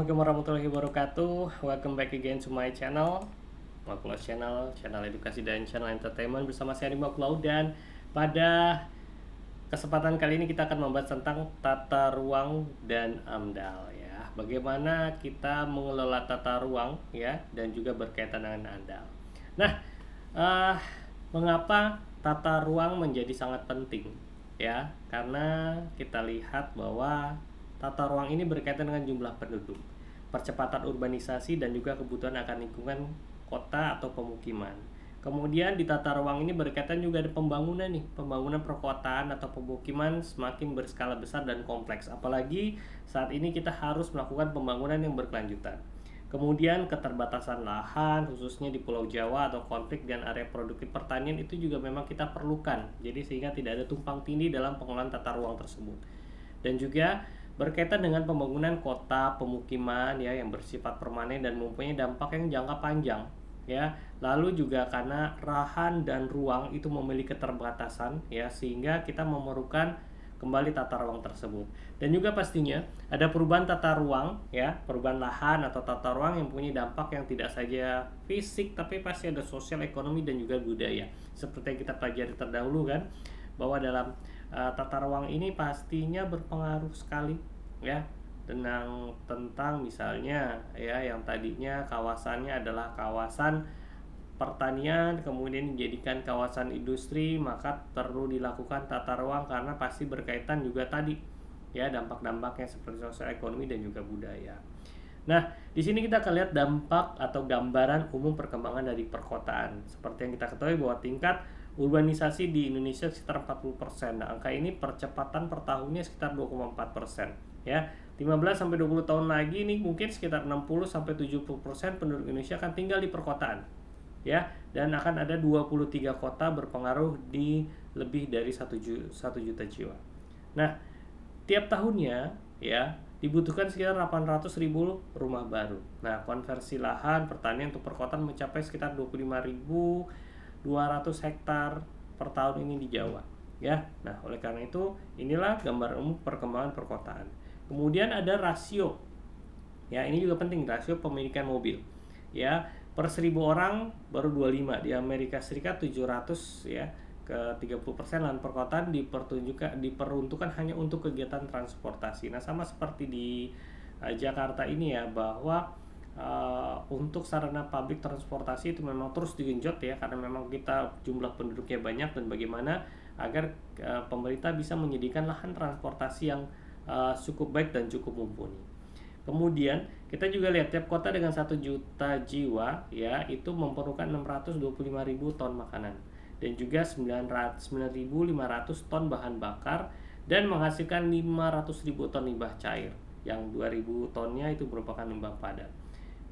Assalamualaikum warahmatullahi wabarakatuh. Welcome back again to my channel, Makulaus channel edukasi dan channel entertainment bersama saya Rimba Kulau. Dan pada kesempatan kali ini kita akan membahas tentang tata ruang dan AMDAL ya. Bagaimana kita mengelola tata ruang ya dan juga berkaitan dengan AMDAL. Nah, mengapa tata ruang menjadi sangat penting ya? Karena kita lihat bahwa tata ruang ini berkaitan dengan jumlah penduduk, percepatan urbanisasi dan juga kebutuhan akan lingkungan kota atau pemukiman. Kemudian di tata ruang ini berkaitan juga ada pembangunan perkotaan atau pemukiman semakin berskala besar dan kompleks. Apalagi saat ini kita harus melakukan pembangunan yang berkelanjutan. Kemudian keterbatasan lahan khususnya di Pulau Jawa atau konflik dan area produktif pertanian itu juga memang kita perlukan. Jadi sehingga tidak ada tumpang tindih dalam pengelolaan tata ruang tersebut. Dan juga berkaitan dengan pembangunan kota pemukiman ya yang bersifat permanen dan mempunyai dampak yang jangka panjang ya. Lalu juga karena lahan dan ruang itu memiliki keterbatasan ya, sehingga kita memerlukan kembali tata ruang tersebut. Dan juga pastinya ada perubahan tata ruang ya, perubahan lahan atau tata ruang yang punya dampak yang tidak saja fisik tapi pasti ada sosial, ekonomi dan juga budaya. Seperti yang kita pelajari terdahulu kan, bahwa dalam tata ruang ini pastinya berpengaruh sekali ya tentang misalnya ya yang tadinya kawasannya adalah kawasan pertanian kemudian dijadikan kawasan industri, maka perlu dilakukan tata ruang karena pasti berkaitan juga tadi ya dampak-dampaknya seperti sosial, ekonomi dan juga budaya. Nah, di sini kita akan lihat dampak atau gambaran umum perkembangan dari perkotaan. Seperti yang kita ketahui bahwa tingkat urbanisasi di Indonesia sekitar 40%. Nah, angka ini percepatan per tahunnya sekitar 2,4%. Ya, 15 sampai 20 tahun lagi ini mungkin sekitar 60 sampai 70% penduduk Indonesia akan tinggal di perkotaan. Ya, dan akan ada 23 kota berpengaruh di lebih dari 1 juta jiwa. Nah, tiap tahunnya ya dibutuhkan sekitar 800.000 rumah baru. Nah, konversi lahan pertanian untuk perkotaan mencapai sekitar 25.200 hektar per tahun ini di Jawa ya. Nah, oleh karena itu inilah gambar umum perkembangan perkotaan. Kemudian ada rasio ya, ini juga penting, rasio pemilikan mobil ya. Per 1.000 orang baru 25. Di Amerika Serikat 700 ya, ke 30% lahan perkotaan diperuntukkan hanya untuk kegiatan transportasi. Nah, sama seperti di Jakarta ini ya, bahwa untuk sarana publik transportasi itu memang terus digenjot ya, karena memang kita jumlah penduduknya banyak, dan bagaimana agar pemerintah bisa menyediakan lahan transportasi yang cukup baik dan cukup mumpuni. Kemudian kita juga lihat tiap kota dengan 1 juta jiwa ya itu memerlukan 625.000 ton makanan dan juga 9.500 ton bahan bakar dan menghasilkan 500.000 ton limbah cair, yang 2.000 tonnya itu merupakan limbah padat.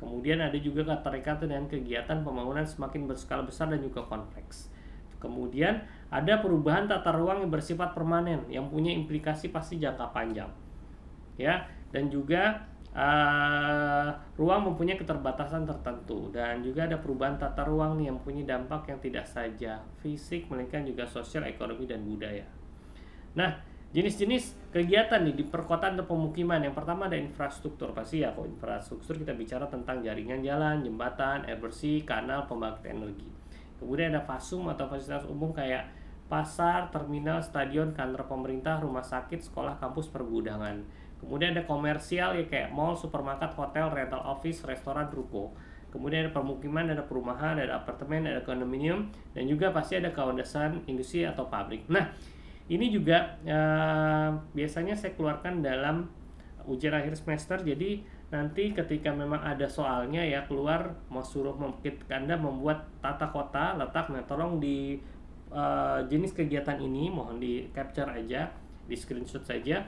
Kemudian ada juga keterikatan dengan kegiatan pembangunan semakin berskala besar dan juga kompleks. Kemudian ada perubahan tata ruang yang bersifat permanen yang punya implikasi pasti jangka panjang ya, dan juga ruang mempunyai keterbatasan tertentu, dan juga ada perubahan tata ruang yang punya dampak yang tidak saja fisik melainkan juga sosial, ekonomi dan budaya. Nah, jenis-jenis kegiatan nih di perkotaan atau pemukiman. Yang pertama ada infrastruktur. Pasti ya, kalau infrastruktur kita bicara tentang jaringan jalan, jembatan, air bersih, kanal, pembangkit energi. Kemudian ada fasum atau fasilitas umum kayak pasar, terminal, stadion, kantor pemerintah, rumah sakit, sekolah, kampus, pergudangan. Kemudian ada komersial ya, kayak mall, supermarket, hotel, rental office, restoran, ruko. Kemudian ada permukiman, ada perumahan, ada apartemen, ada kondominium, dan juga pasti ada kawasan industri atau pabrik. Nah, ini juga biasanya saya keluarkan dalam ujian akhir semester. Jadi nanti ketika memang ada soalnya ya keluar, mau suruh Anda membuat tata kota letak. Nah, tolong di jenis kegiatan ini mohon di capture aja, di screenshot saja.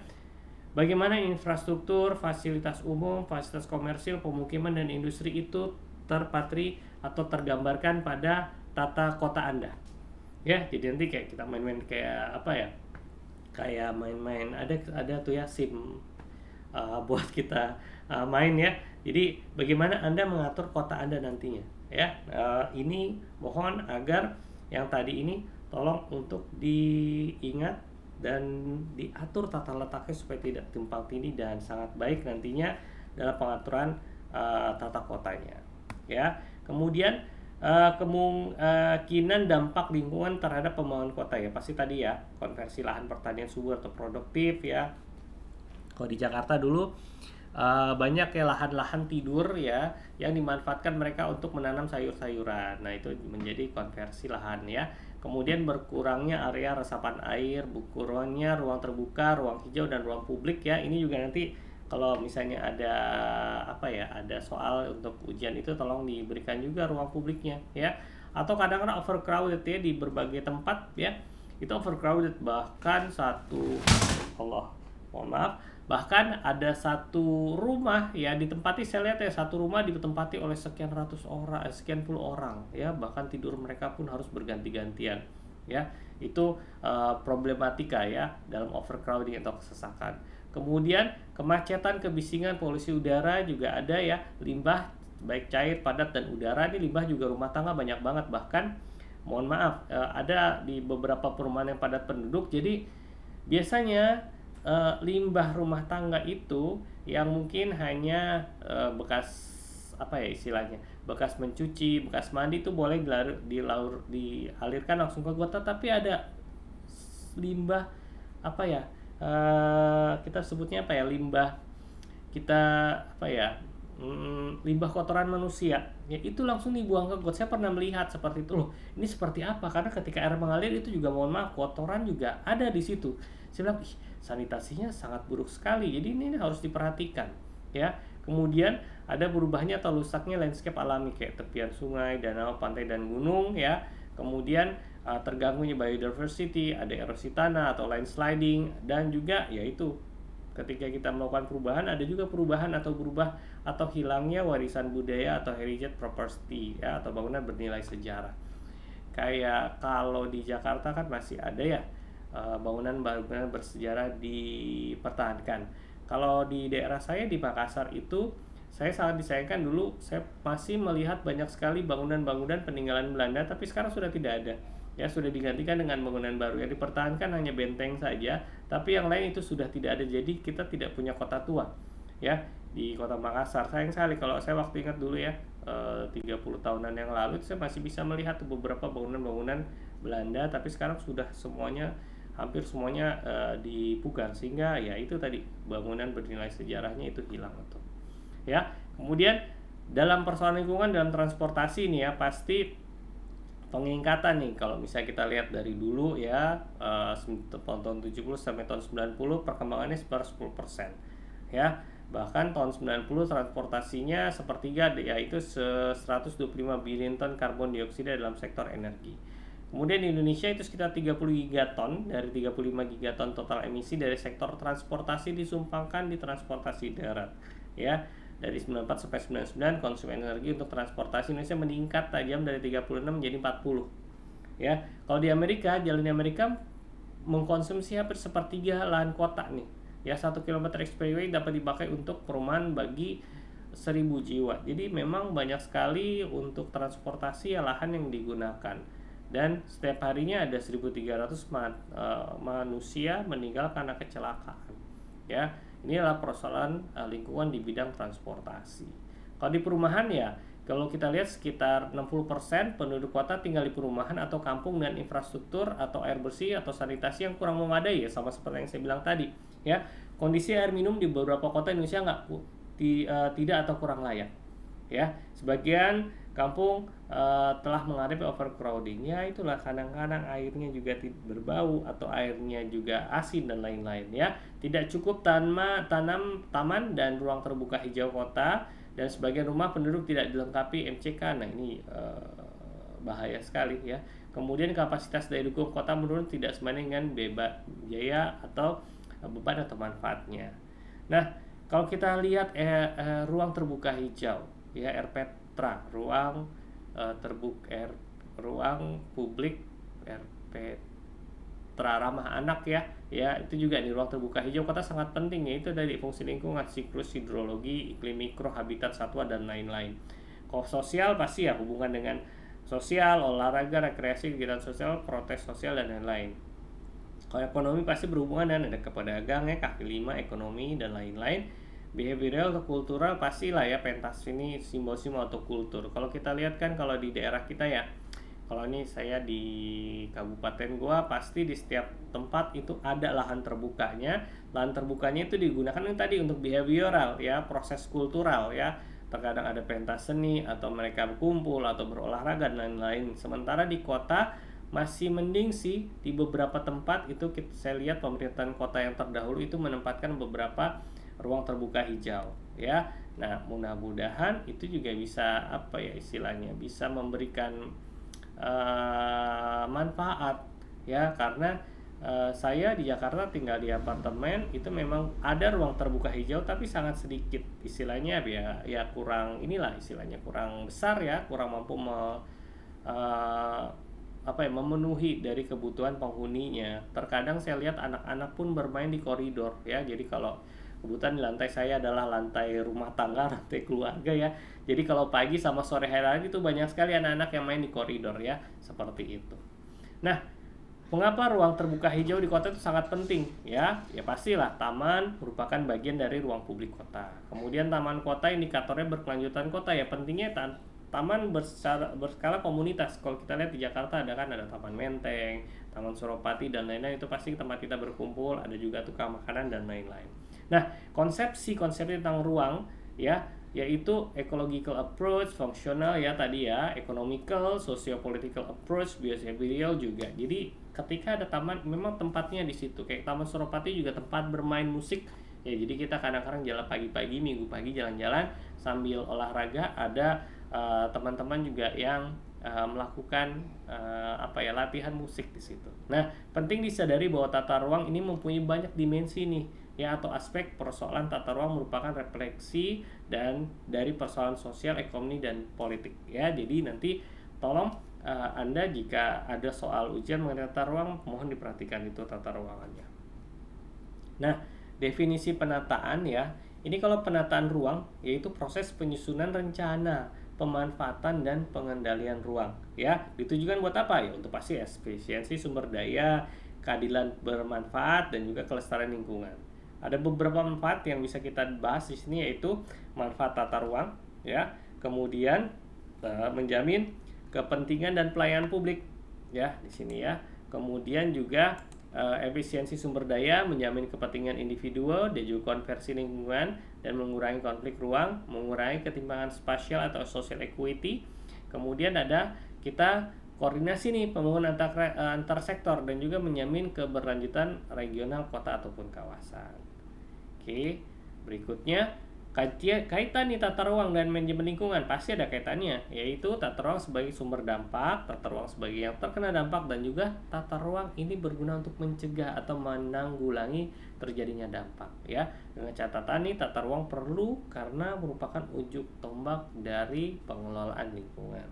Bagaimana infrastruktur, fasilitas umum, fasilitas komersil, pemukiman dan industri itu terpatri atau tergambarkan pada tata kota Anda. Ya, jadi nanti kayak kita main-main kayak apa ya? Kayak main-main ada tuh ya SIM buat kita main ya. Jadi bagaimana Anda mengatur kota Anda nantinya ya. Ini mohon agar yang tadi ini tolong untuk diingat dan diatur tata letaknya supaya tidak tumpang tindih dan sangat baik nantinya dalam pengaturan tata kotanya. Ya, kemudian kemungkinan dampak lingkungan terhadap pembangunan kota ya pasti tadi ya, konversi lahan pertanian subur atau produktif ya. Kalau di Jakarta dulu banyak ya lahan-lahan tidur ya yang dimanfaatkan mereka untuk menanam sayur-sayuran. Nah, itu menjadi konversi lahan ya. Kemudian berkurangnya area resapan air, berkurangnya ruang terbuka, ruang hijau dan ruang publik ya. Ini juga nanti kalau misalnya ada ada soal untuk ujian itu tolong diberikan juga ruang publiknya ya. Atau kadang-kadang overcrowded ya di berbagai tempat ya. Itu overcrowded, bahkan mohon maaf, bahkan ada satu rumah ya ditempati, saya lihat ya, satu rumah ditempati oleh sekian ratus orang, sekian puluh orang ya, bahkan tidur mereka pun harus berganti-gantian ya. Itu problematika ya dalam overcrowding atau kesesakan. Kemudian kemacetan, kebisingan, polusi udara juga ada ya, limbah baik cair, padat dan udara. Ini limbah juga rumah tangga banyak banget, bahkan mohon maaf ada di beberapa perumahan yang padat penduduk. Jadi biasanya limbah rumah tangga itu yang mungkin hanya bekas istilahnya, bekas mencuci, bekas mandi itu boleh dialirkan langsung ke gota, tapi ada limbah kita sebutnya limbah kita limbah kotoran manusia ya, itu langsung dibuang ke got. Saya pernah melihat seperti itu. Loh, ini seperti apa? Karena ketika air mengalir itu juga mohon maaf kotoran juga ada di situ. Saya bilang, sanitasinya sangat buruk sekali. Jadi ini harus diperhatikan ya. Kemudian ada berubahnya atau rusaknya landscape alami kayak tepian sungai, danau, pantai dan gunung ya. Kemudian terganggunya biodiversity, ada erosi tanah atau landsliding, dan juga yaitu ketika kita melakukan perubahan, ada juga perubahan atau berubah atau hilangnya warisan budaya atau heritage property ya, atau bangunan bernilai sejarah. Kayak kalau di Jakarta kan masih ada ya bangunan-bangunan bersejarah dipertahankan. Kalau di daerah saya di Makassar itu, saya sangat disayangkan, dulu saya masih melihat banyak sekali bangunan-bangunan peninggalan Belanda, tapi sekarang sudah tidak ada ya, sudah digantikan dengan bangunan baru. Yang dipertahankan hanya benteng saja, tapi yang lain itu sudah tidak ada. Jadi kita tidak punya kota tua ya di kota Makassar. Sayang sekali. Kalau saya waktu ingat dulu ya 30 tahunan yang lalu, saya masih bisa melihat beberapa bangunan-bangunan Belanda, tapi sekarang sudah hampir semuanya dipugar, sehingga ya itu tadi, bangunan bernilai sejarahnya itu hilang tuh ya. Kemudian dalam persoalan lingkungan dalam transportasi nih ya, pasti peningkatan nih. Kalau misalnya kita lihat dari dulu ya, tahun 70 sampai tahun 90 perkembangannya sekitar 10% ya. Bahkan tahun 90 transportasinya sepertiga, yaitu 125 billion ton karbon dioksida dalam sektor energi. Kemudian di Indonesia itu sekitar 30 gigaton, dari 35 gigaton total emisi dari sektor transportasi disumbangkan di transportasi darat ya. Dari 94 sampai 99 konsumen energi untuk transportasi Indonesia meningkat tajam dari 36 menjadi 40 ya. Kalau di Amerika mengkonsumsi hampir sepertiga lahan kota nih ya. 1 km expressway dapat dipakai untuk perumahan bagi 1000 jiwa. Jadi memang banyak sekali untuk transportasi ya lahan yang digunakan, dan setiap harinya ada 1300 manusia meninggal karena kecelakaan ya. Ini adalah persoalan lingkungan di bidang transportasi. Kalau di perumahan ya, kalau kita lihat sekitar 60% penduduk kota tinggal di perumahan atau kampung dengan infrastruktur atau air bersih atau sanitasi yang kurang memadai ya, sama seperti yang saya bilang tadi ya. Kondisi air minum di beberapa kota Indonesia tidak atau kurang layak ya. Sebagian kampung telah menghadapi overcrowding ya, itulah kadang-kadang airnya juga berbau atau airnya juga asin dan lain-lain ya. Tidak cukup tanam taman dan ruang terbuka hijau kota, dan sebagian rumah penduduk tidak dilengkapi MCK. Nah, ini bahaya sekali ya. Kemudian kapasitas daya dukung kota menurun tidak sebanding dengan biaya atau beban atau manfaatnya. Nah, kalau kita lihat ruang terbuka hijau ya, RPTRA, ruang ruang publik RPTRA ramah anak ya, itu juga di ruang terbuka hijau kota sangat penting, yaitu dari fungsi lingkungan, siklus hidrologi, iklim mikro, habitat satwa dan lain-lain. Kalau sosial pasti ya hubungan dengan sosial, olahraga, rekreasi, kegiatan sosial, protes sosial dan lain-lain. Kalau ekonomi pasti berhubungan dengan ada perdagangan, kaki lima, ekonomi dan lain-lain. behavioral atau kultural pastilah ya, pentas ini simbol-simbol atau kultur. Kalau kita lihat kan kalau di daerah kita ya, kalau ini saya di kabupaten gua, pasti di setiap tempat itu ada lahan terbukanya. Lahan terbukanya itu digunakan yang tadi untuk behavioral ya, proses kultural ya. Terkadang ada pentas seni atau mereka berkumpul atau berolahraga dan lain-lain. Sementara di kota masih mending sih, di beberapa tempat itu saya lihat pemerintahan kota yang terdahulu itu menempatkan beberapa ruang terbuka hijau ya. Nah, mudah-mudahan itu juga bisa apa ya istilahnya, bisa memberikan manfaat ya, karena saya di Jakarta tinggal di apartemen, itu memang ada ruang terbuka hijau tapi sangat sedikit, istilahnya ya kurang inilah, istilahnya kurang besar ya, kurang mampu memenuhi dari kebutuhan penghuninya. Terkadang saya lihat anak-anak pun bermain di koridor ya. Jadi kalau kebetulan di lantai saya adalah lantai rumah tangga, lantai keluarga ya. Jadi kalau pagi sama sore hari itu banyak sekali anak-anak yang main di koridor ya, seperti itu. Nah, mengapa ruang terbuka hijau di kota itu sangat penting ya? Ya pastilah taman merupakan bagian dari ruang publik kota. Kemudian taman kota indikatornya berkelanjutan kota ya, pentingnya taman berskala komunitas. Kalau kita lihat di Jakarta ada Taman Menteng, Taman Suropati dan lain-lain, itu pasti tempat kita berkumpul, ada juga tukang makanan dan lain-lain. Nah, konsepnya tentang ruang ya, yaitu ecological approach, fungsional ya tadi ya, economical, socio-political approach, behavioral juga. Jadi ketika ada taman, memang tempatnya di situ. Kayak Taman Suropati juga tempat bermain musik ya. Jadi kita kadang-kadang jalan pagi-pagi, minggu pagi jalan-jalan sambil olahraga. Ada teman-teman juga yang melakukan latihan musik di situ. Nah, penting disadari bahwa tata ruang ini mempunyai banyak dimensi nih ya, atau aspek persoalan tata ruang merupakan refleksi dan dari persoalan sosial, ekonomi dan politik ya. Jadi nanti tolong Anda jika ada soal ujian mengenai tata ruang, mohon diperhatikan itu tata ruangannya. Nah, definisi penataan ya. Ini kalau penataan ruang yaitu proses penyusunan rencana, pemanfaatan dan pengendalian ruang ya. Ditujukan buat apa ya? Untuk pasti efisiensi sumber daya, keadilan bermanfaat dan juga kelestarian lingkungan. Ada beberapa manfaat yang bisa kita bahas di sini, yaitu manfaat tata ruang ya. Kemudian menjamin kepentingan dan pelayanan publik ya di sini ya. Kemudian juga efisiensi sumber daya, menjamin kepentingan individu dan juga konversi lingkungan dan mengurangi konflik ruang, mengurangi ketimpangan spasial atau social equity. Kemudian ada kita koordinasi nih pembangunan antar sektor dan juga menjamin keberlanjutan regional kota ataupun kawasan. Oke, berikutnya kaitan nih tata ruang dan manajemen lingkungan, pasti ada kaitannya, yaitu tata ruang sebagai sumber dampak, tata ruang sebagai yang terkena dampak, dan juga tata ruang ini berguna untuk mencegah atau menanggulangi terjadinya dampak ya. Dengan catatan nih, tata ruang perlu karena merupakan ujung tombak dari pengelolaan lingkungan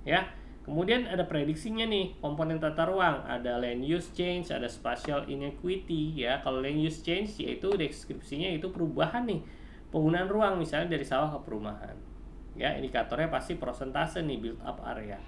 ya. Kemudian ada prediksinya nih, komponen tata ruang, ada land use change, ada spatial inequity ya. Kalau land use change yaitu deskripsinya itu perubahan nih penggunaan ruang, misalnya dari sawah ke perumahan ya. Indikatornya pasti persentase nih, build up area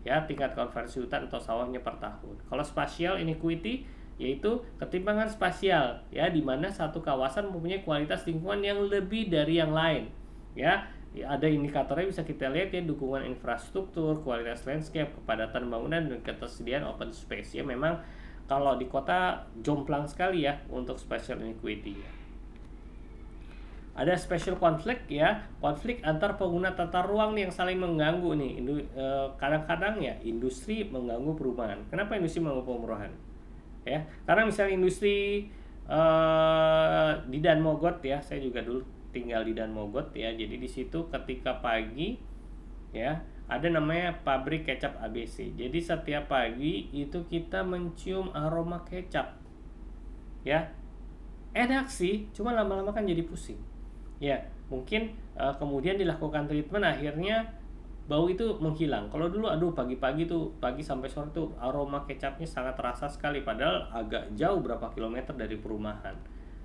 ya, tingkat konversi hutan atau sawahnya per tahun. Kalau spatial inequity yaitu ketimpangan spasial ya, di mana satu kawasan mempunyai kualitas lingkungan yang lebih dari yang lain ya. Ada indikatornya bisa kita lihat ya, dukungan infrastruktur, kualitas landscape, kepadatan bangunan dan ketersediaan open space ya. Memang kalau di kota jomplang sekali ya untuk spatial inequity ya. Ada special conflict ya, konflik antar pengguna tata ruang nih yang saling mengganggu nih. Kadang-kadang ya industri mengganggu perumahan. Kenapa industri mengganggu perumahan? Ya, karena misalnya industri di Dan Mogot ya, saya juga dulu tinggal di Dan Mogot ya. Jadi di situ ketika pagi ya ada namanya pabrik kecap ABC. Jadi setiap pagi itu kita mencium aroma kecap ya. Enak sih, cuma lama-lama kan jadi pusing ya. Mungkin kemudian dilakukan treatment, akhirnya bau itu menghilang. Kalau dulu aduh pagi-pagi tuh, pagi sampai sore tuh aroma kecapnya sangat terasa sekali, padahal agak jauh berapa kilometer dari perumahan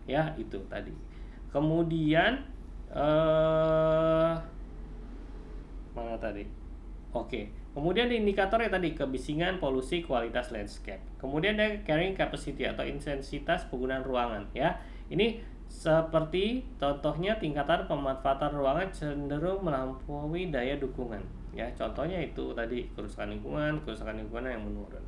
ya. Itu tadi. Kemudian mana tadi? Oke. Kemudian indikatornya tadi kebisingan, polusi, kualitas landscape. Kemudian ada carrying capacity atau intensitas penggunaan ruangan ya. Ini Seperti contohnya tingkatan pemanfaatan ruangan cenderung melampaui daya dukungan. Ya, contohnya itu tadi kerusakan lingkungan yang menurun.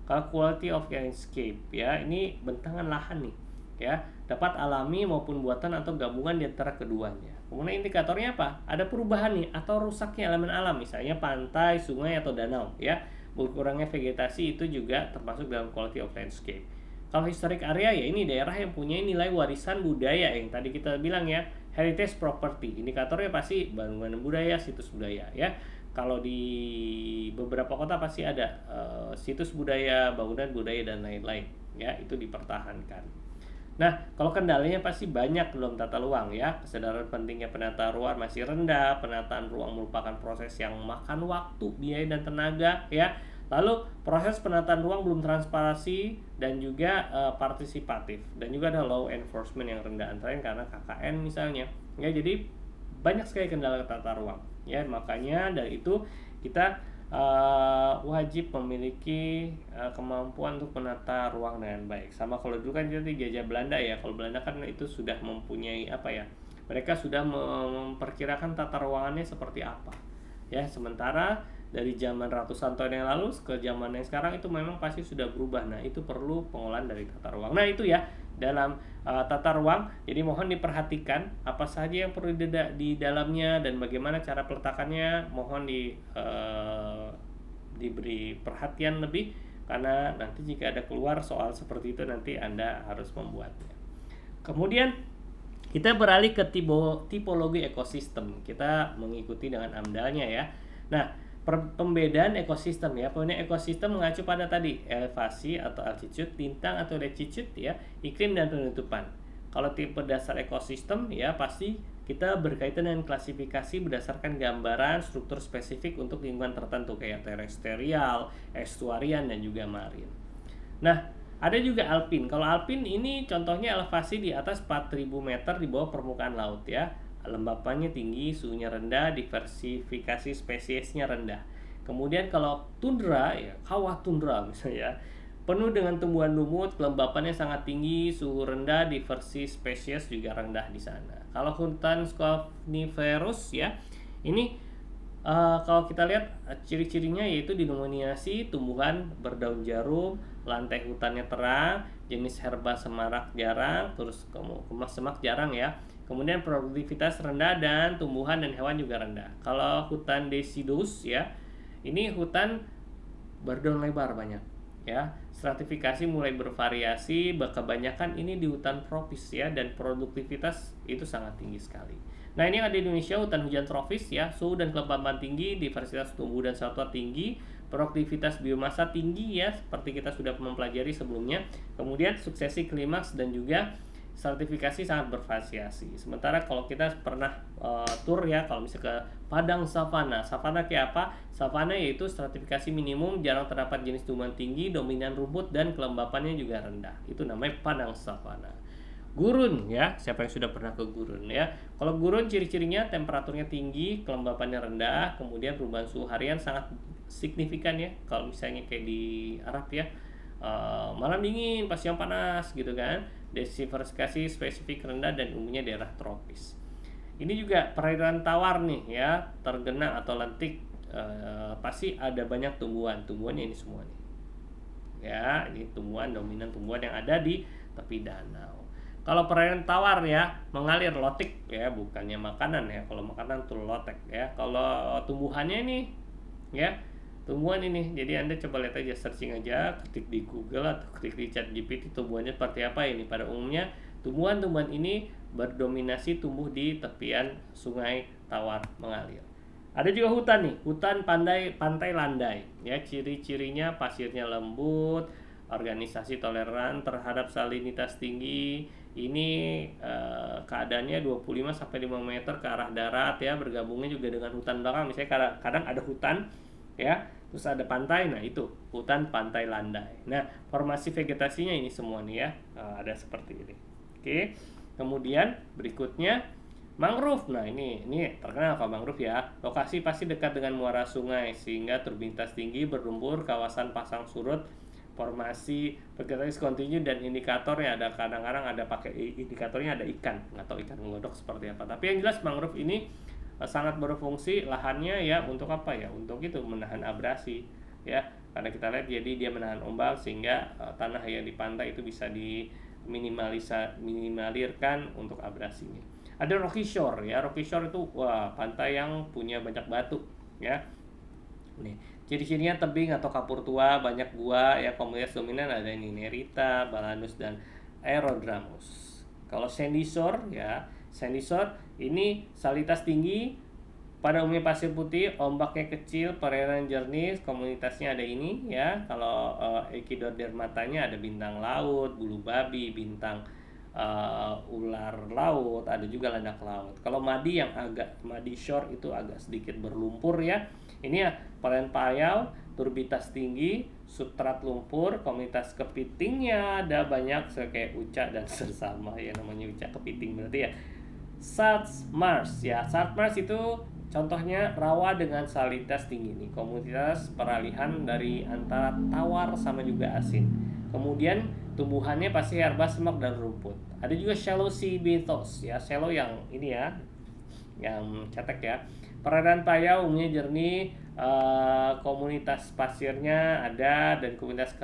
Kalau quality of landscape, ya ini bentangan lahan nih, ya dapat alami maupun buatan atau gabungan di antara keduanya. Kemudian indikatornya apa? Ada perubahan nih atau rusaknya elemen alam, misalnya pantai, sungai atau danau, ya. Berkurangnya vegetasi itu juga termasuk dalam quality of landscape. Kalau historic area, ya ini daerah yang punya nilai warisan budaya yang tadi kita bilang ya, heritage property. Indikatornya pasti bangunan budaya, situs budaya, ya. Kalau di beberapa kota pasti ada situs budaya, bangunan budaya dan lain-lain, ya itu dipertahankan. Nah, kalau kendalanya pasti banyak dalam tata ruang, ya. Kesadaran pentingnya penata ruang masih rendah, penataan ruang merupakan proses yang makan waktu, biaya dan tenaga, ya. Lalu proses penataan ruang belum transparansi dan juga partisipatif, dan juga ada law enforcement yang rendah antara lain karena KKN misalnya. Ya, jadi banyak sekali kendala tata ruang, ya. Makanya dari itu kita wajib memiliki kemampuan untuk menata ruang dengan baik. Sama kalau dulu kan kita dijajah Belanda ya. Kalau Belanda kan itu sudah mempunyai apa ya? Mereka sudah memperkirakan tata ruangannya seperti apa. Ya, sementara dari zaman ratusan tahun yang lalu ke zaman yang sekarang itu memang pasti sudah berubah. Nah, itu perlu pengolahan dari tata ruang. Nah, itu ya dalam tata ruang. Jadi mohon diperhatikan apa saja yang perlu di dalamnya dan bagaimana cara peletakannya. Mohon diberi perhatian lebih karena nanti jika ada keluar soal seperti itu nanti Anda harus membuatnya. Kemudian kita beralih ke tipologi ekosistem. Kita mengikuti dengan AMDAL-nya ya. Nah, pembedaan ekosistem ya. Pembedaan ekosistem mengacu pada tadi elevasi atau altitude, lintang atau latitude ya, iklim dan penutupan. Kalau tipe dasar ekosistem ya pasti kita berkaitan dengan klasifikasi berdasarkan gambaran struktur spesifik untuk lingkungan tertentu kayak terestrial, estuarian dan juga marin. Nah, ada juga alpin. Kalau alpin ini contohnya elevasi di atas 4000 meter di bawah permukaan laut ya. Lembapannya tinggi, suhunya rendah, diversifikasi spesiesnya rendah. Kemudian kalau tundra ya, kawah tundra misalnya ya, penuh dengan tumbuhan lumut, kelembapannya sangat tinggi, suhu rendah, diversi spesies juga rendah di sana. Kalau hutan coniferous ya, ini kalau kita lihat ciri-cirinya yaitu didominasi tumbuhan berdaun jarum, lantai hutannya terang, jenis herba semarak jarang, terus kemas semak jarang ya. Kemudian produktivitas rendah dan tumbuhan dan hewan juga rendah. Kalau hutan deciduous ya, ini hutan berdaun lebar banyak ya. Stratifikasi mulai bervariasi, kebanyakan ini di hutan tropis ya, dan produktivitas itu sangat tinggi sekali. Nah, ini ada di Indonesia hutan hujan tropis ya, suhu dan kelembapan tinggi, diversitas tumbuh dan satwa tinggi, produktivitas biomasa tinggi ya, seperti kita sudah mempelajari sebelumnya. Kemudian suksesi klimaks dan juga sertifikasi sangat bervariasi. Sementara kalau kita pernah tur ya, kalau misalnya ke padang savana, savana kayak apa? Savana yaitu stratifikasi minimum, jarang terdapat jenis tumbuhan tinggi, dominan rumput dan kelembapannya juga rendah. Itu namanya padang savana. Gurun ya, siapa yang sudah pernah ke gurun ya? Kalau gurun ciri-cirinya temperaturnya tinggi, kelembapannya rendah, kemudian perubahan suhu harian sangat signifikan ya. Kalau misalnya kayak di Arab ya, malam dingin, pas siang panas gitu kan. Diversifikasi spesifik rendah dan umumnya daerah tropis. Ini juga perairan tawar nih ya, tergenang atau lentik, pasti ada banyak tumbuhannya ini semua nih. Ya, ini dominan tumbuhan yang ada di tepi danau. Kalau perairan tawar ya, mengalir lotik ya, bukannya makanan ya. Kalau makanan tuh lotek ya. Kalau tumbuhannya ini ya, tumbuhan ini. Jadi Anda coba lihat aja, searching aja, ketik di Google atau ketik di ChatGPT tumbuhannya seperti apa ini. Pada umumnya tumbuhan-tumbuhan ini berdominasi tumbuh di tepian sungai tawar mengalir. Ada juga hutan nih, hutan pantai landai ya, ciri-cirinya pasirnya lembut, organisasi toleran terhadap salinitas tinggi. Ini keadaannya 25 sampai 5 meter ke arah darat ya, bergabungnya juga dengan hutan belakang. Misalnya kadang ada hutan ya, terus ada pantai. Nah, itu hutan pantai landai. Nah, formasi vegetasinya ini semua nih ya, ada seperti ini. Oke. Kemudian berikutnya mangrove. Nah, ini terkenal kalau mangrove ya. Lokasi pasti dekat dengan muara sungai sehingga turbinitas tinggi, berlumpur, kawasan pasang surut, formasi vegetatis kontinu dan indikatornya ada, kadang-kadang ada pakai indikatornya ada ikan, nggak tahu ikan ngelodok seperti apa. Tapi yang jelas mangrove ini sangat berfungsi lahannya ya untuk apa ya, untuk itu menahan abrasi ya, karena kita lihat jadi dia menahan ombak sehingga tanah yang di pantai itu bisa minimalisirkan untuk abrasinya. Ada rocky shore ya, rocky shore itu wah pantai yang punya banyak batu ya. Nih, ciri-cirinya tebing atau kapur tua, banyak gua ya, komunitas dominan ada ini Nerita, Balanus dan Aerodramus. Kalau sandy shore ya, sandy shore ini salinitas tinggi, pada umumnya pasir putih, ombaknya kecil, perairan jernih, komunitasnya ada ini ya. Kalau Echidodermatanya ada bintang laut, bulu babi, bintang ular laut, ada juga landak laut. Kalau madi yang agak madi shore itu agak sedikit berlumpur ya. Ini ya perairan payau, turbiditas tinggi, substrat lumpur, komunitas kepitingnya ada banyak kayak uca dan sersama ya, namanya uca kepiting berarti ya. Salt marsh ya, salt marsh itu contohnya rawa dengan salinitas tinggi nih, komunitas peralihan dari antara tawar sama juga asin. Kemudian tumbuhannya pasti herba, semak dan rumput. Ada juga shallow sea bethos ya, shallow yang ini ya, yang cetek ya. Perairan payau umumnya jernih, komunitas pasirnya ada dan komunitas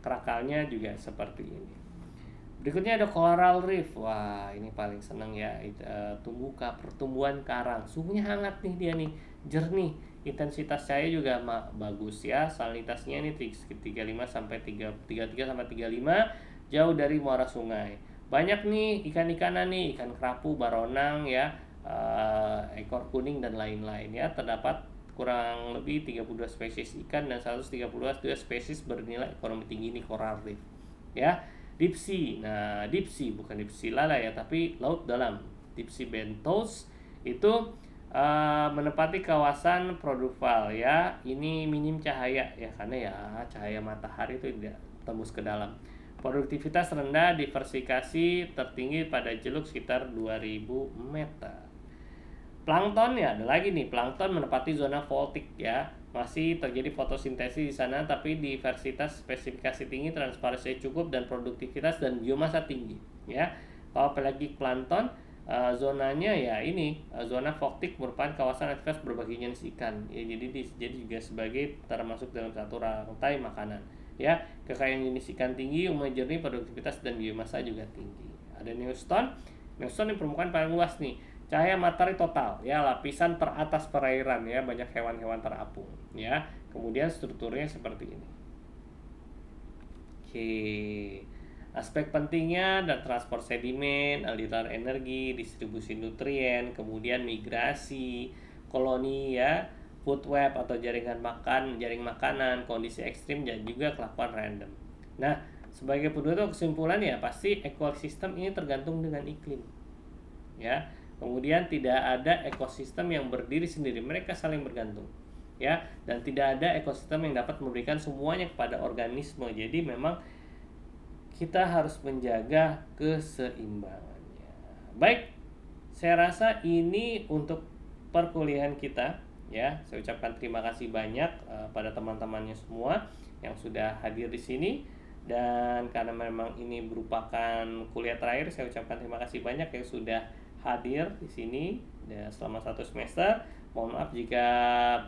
kerakalnya juga seperti ini. Berikutnya ada coral reef. Wah, ini paling senang ya, pertumbuhan karang. Suhunya hangat nih dia nih, jernih. Intensitas cahaya juga bagus ya. Salinitasnya ini 35 sampai 33 sampai 35, jauh dari muara sungai. Banyak nih ikan-ikanan nih, ikan kerapu, baronang ya, ekor kuning dan lain-lain ya. Terdapat kurang lebih 32 spesies ikan dan 132 spesies bernilai ekonomi tinggi nih coral reef ya. Deep sea, nah deep sea bukan deep sea lala ya, tapi laut dalam. Deep sea benthos itu menempati kawasan produval ya. Ini minim cahaya ya, karena ya cahaya matahari itu tidak tembus ke dalam. Produktivitas rendah, diversifikasi tertinggi pada jeluk sekitar 2000 meter. Plankton ya, ada lagi nih, plankton menempati zona voltik ya. Masih terjadi fotosintesis di sana, tapi diversitas spesifikasi tinggi, transparansi cukup, dan produktivitas dan biomasa tinggi ya. Kalau pelagic plankton, zonanya ya ini zona voltik merupakan kawasan aktivitas berbagai jenis ikan ya, jadi juga sebagai termasuk dalam satu rantai makanan ya. Kekayaan jenis ikan tinggi, umumnya jernih, produktivitas dan biomasa juga tinggi. Ada neoston di permukaan paling luas nih, cahaya matahari total ya, lapisan teratas perairan ya, banyak hewan-hewan terapung ya. Kemudian strukturnya seperti ini. Oke, aspek pentingnya dan transport sedimen, aliran energi, distribusi nutrien, kemudian migrasi, koloni ya, food web atau jaring makanan, kondisi ekstrim dan juga kelakuan random. Nah, sebagai penutup kesimpulan ya, pasti ekosistem ini tergantung dengan iklim ya. Kemudian tidak ada ekosistem yang berdiri sendiri, mereka saling bergantung ya, dan tidak ada ekosistem yang dapat memberikan semuanya kepada organisme. Jadi memang kita harus menjaga keseimbangannya. Baik, saya rasa ini untuk perkuliahan kita ya. Saya ucapkan terima kasih banyak pada teman-temannya semua yang sudah hadir di sini, dan karena memang ini merupakan kuliah terakhir, saya ucapkan terima kasih banyak yang sudah hadir di sini ya, selama 1 semester. Mohon maaf jika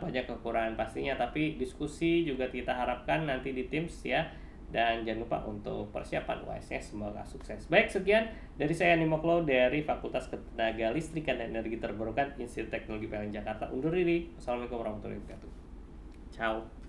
banyak kekurangan pastinya, tapi diskusi juga kita harapkan nanti di Teams ya. Dan jangan lupa untuk persiapan UAS-nya, semoga sukses. Baik, sekian dari saya Nimoklo dari Fakultas Ketenaga Listrikan dan Energi Terbarukan Institut Teknologi PLN Jakarta. Undur diri. Wassalamualaikum warahmatullahi wabarakatuh. Ciao.